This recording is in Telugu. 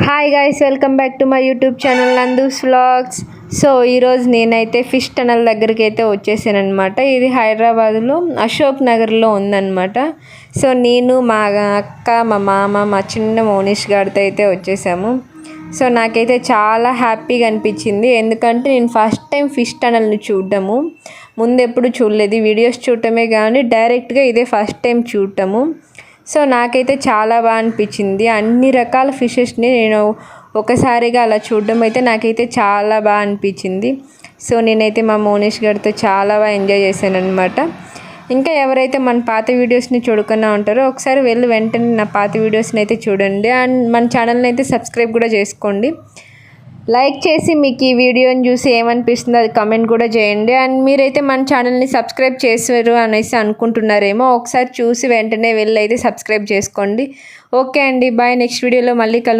Hi guys, welcome back to my YouTube channel Nandu's vlogs. So ఈరోజు నేనైతే ఫిష్ టనల్ దగ్గరికి అయితే వచ్చేసాను అనమాట. ఇది హైదరాబాద్లో అశోక్ నగర్లో ఉందన్నమాట. సో నేను, మా అక్క, మా మామ, మా చిన్న మోనిష్ గారితో అయితే వచ్చేసాము. సో నాకైతే చాలా హ్యాపీగా అనిపించింది, ఎందుకంటే నేను ఫస్ట్ టైం ఫిష్ టనల్ని చూడటము. ముందు ఎప్పుడు చూడలేదు, వీడియోస్ చూడటమే కానీ డైరెక్ట్గా ఇదే ఫస్ట్ టైం చూడటము. సో నాకైతే చాలా బాగా అనిపించింది. అన్ని రకాల ఫిషెస్ని నేను ఒకసారిగా అలా చూడడం అయితే నాకైతే చాలా బాగా అనిపించింది. సో నేనైతే మా మోనిష్ గారితో చాలా బాగా ఎంజాయ్ చేశాను అనమాట. ఇంకా ఎవరైతే మన పాత వీడియోస్ని చూడకుండా ఉంటారో ఒకసారి వెంటనే నా పాత వీడియోస్ని అయితే చూడండి. అండ్ మన ఛానల్ని అయితే సబ్స్క్రైబ్ కూడా చేసుకోండి. లైక్ చేసి మీకు ఈ వీడియోని చూసి ఏమనిపిస్తుందో అది కమెంట్ కూడా చేయండి. అండ్ మీరైతే మన ఛానల్ని సబ్స్క్రైబ్ చేశారు అనేసి అనుకుంటున్నారేమో, ఒకసారి చూసి వెంటనే అయితే సబ్స్క్రైబ్ చేసుకోండి. ఓకే అండి, బాయ్. నెక్స్ట్ వీడియోలో మళ్ళీ కలుద్దాం.